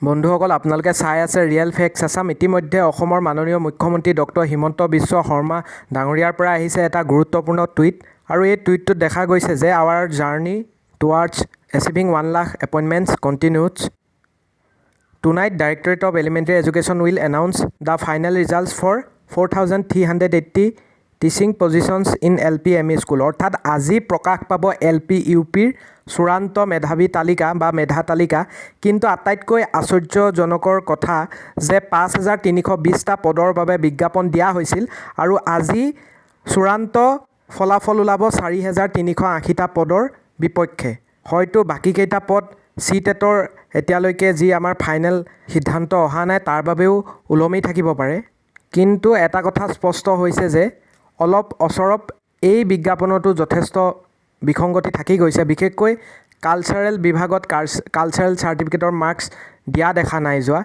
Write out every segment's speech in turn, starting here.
বন্ধুসকল আপোনালোকে চাই আছে ৰিয়েল ফেক্টছ আছাম। ইতিমধ্যে অসমৰ মাননীয় মুখ্যমন্ত্ৰী ডক্টৰ হিমন্ত বিশ্ব শৰ্মা ডাঙৰীয়াৰ পৰা আহিছে এটা গুৰুত্বপূৰ্ণ টুইট আৰু এই টুইটটোত দেখা গৈছে যে our journey towards achieving 1 lakh appointments continues tonight. Directorate of elementary education will announce the final results for 4,380 teaching positions in LP ME school. অৰ্থাৎ আজি প্ৰকাশ পাব LP UPৰ চূড়ান্ত মেধাৱী তালিকা বা মেধা তালিকা। কিন্তু আটাইতকৈ আশ্চৰ্যজনকৰ কথা যে 5,320টা পদৰ বাবে বিজ্ঞাপন দিয়া হৈছিল আৰু আজি চূড়ান্ত ফলাফল ওলাব 4,380টা পদৰ বিপক্ষে। হয়তো বাকীকেইটা পদ CTETৰ এতিয়ালৈকে যি আমাৰ ফাইনেল সিদ্ধান্ত অহা নাই তাৰ বাবেও ওলমি থাকিব পাৰে। কিন্তু এটা কথা স্পষ্ট হৈছে যে অলপ অচৰপ এই বিজ্ঞাপনতো যথেষ্ট বিসংগতি থাকি গৈছে। বিশেষকৈ কালচাৰেল বিভাগত কালচাৰেল চাৰ্টিফিকেটৰ মাৰ্কছ দিয়া দেখা নাই যোৱা।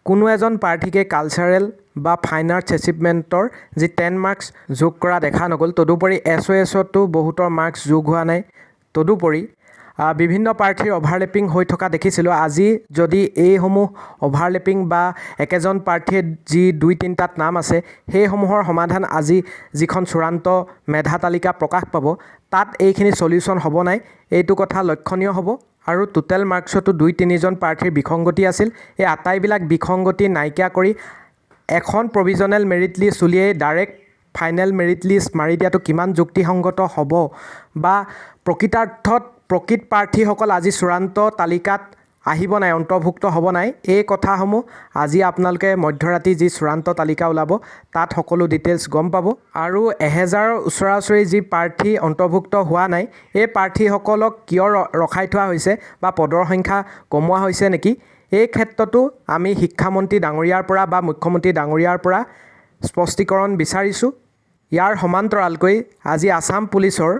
কোনো এজন প্ৰাৰ্থীকে কালচাৰেল বা ফাইন আৰ্টছ এচিভমেণ্টৰ যি 10 মাৰ্কছ যোগ কৰা দেখা নগ'ল। তদুপৰি SOSতো বহুতৰ মাৰ্কছ যোগ হোৱা নাই। তদুপৰি বিভিন্ন প্ৰাৰ্থীৰ অভাৰলেপিং হৈ থকা দেখিছিলোঁ। আজি যদি এইসমূহ অভাৰলেপিং বা একেজন প্ৰাৰ্থীৰ যি 2-3টাত নাম আছে সেইসমূহৰ সমাধান আজি যিখন চূড়ান্ত মেধা তালিকা প্ৰকাশ পাব তাত এইখিনি সলিউশ্যন হ'ব নাই, এইটো কথা লক্ষণীয় হ'ব। আৰু টোটেল মাৰ্কছতো 2-3জন প্ৰাৰ্থীৰ বিসংগতি আছিল। এই আটাইবিলাক বিসংগতি নাইকিয়া কৰি এখন প্ৰভিজনেল মেৰিট লিষ্ট উলিয়াই ডাইৰেক্ট ফাইনেল মেৰিট লিষ্ট মাৰি দিয়াটো কিমান যুক্তিসংগত হ'ব বা প্ৰকৃতাৰ্থত প্ৰকৃত প্ৰাৰ্থীসকল আজি চূড়ান্ত তালিকাত আহিব নাই, অন্তৰ্ভুক্ত হ'ব নাই, এই কথাসমূহ আজি আপোনালোকে মধ্যৰাতি যি চূড়ান্ত তালিকা ওলাব তাত সকলো ডিটেইলছ গম পাব। আৰু 1000ৰ ওচৰা-ওচৰি যি প্ৰাৰ্থী অন্তৰ্ভুক্ত হোৱা নাই এই প্ৰাৰ্থীসকলক কিয় ৰখাই থোৱা হৈছে বা পদৰ সংখ্যা কমোৱা হৈছে নেকি, এই ক্ষেত্ৰতো আমি শিক্ষামন্ত্ৰী ডাঙৰীয়াৰ পৰা বা মুখ্যমন্ত্ৰী ডাঙৰীয়াৰ পৰা স্পষ্টীকৰণ বিচাৰিছোঁ। ইয়াৰ সমান্তৰালকৈ আজি আছাম পুলিচৰ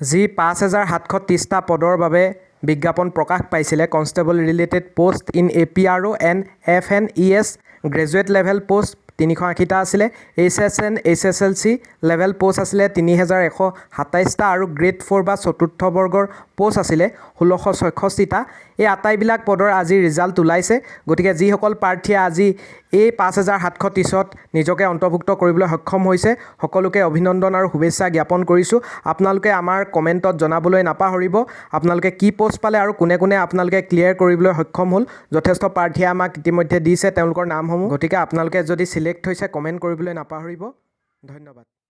যি 5,730টা পদৰ বাবে বিজ্ঞাপন প্ৰকাশ পাইছিলে, constable related post in APRO and FNES graduate level post 380টা আছিলে। HSN HSLC লেভেল পোষ্ট আছিলে 3,127টা আৰু গ্ৰেড 4 বা চতুৰ্থ বৰ্গৰ পোষ্ট আছিলে 1,666টা। এই আটাইবিলাক পদৰ আজি ৰিজাল্ট ওলাইছে। গতিকে যিসকল প্ৰাৰ্থীয়ে আজি এই 5,730ত নিজকে অন্তৰ্ভুক্ত কৰিবলৈ সক্ষম হৈছে সকলোকে অভিনন্দন আৰু শুভেচ্ছা জ্ঞাপন কৰিছোঁ। আপোনালোকে আমাৰ কমেণ্টত জনাবলৈ নাপাহৰিব আপোনালোকে কি পোষ্ট পালে আৰু কোনে কোনে আপোনালোকে ক্লিয়াৰ কৰিবলৈ সক্ষম হ'ল। যথেষ্ট প্ৰাৰ্থীয়ে আমাক ইতিমধ্যে দিছে তেওঁলোকৰ নামসমূহ। গতিকে আপোনালোকে যদি চিলেক্ট হৈছে কমেণ্ট কৰিবলৈ নাপাহৰিব। ধন্যবাদ।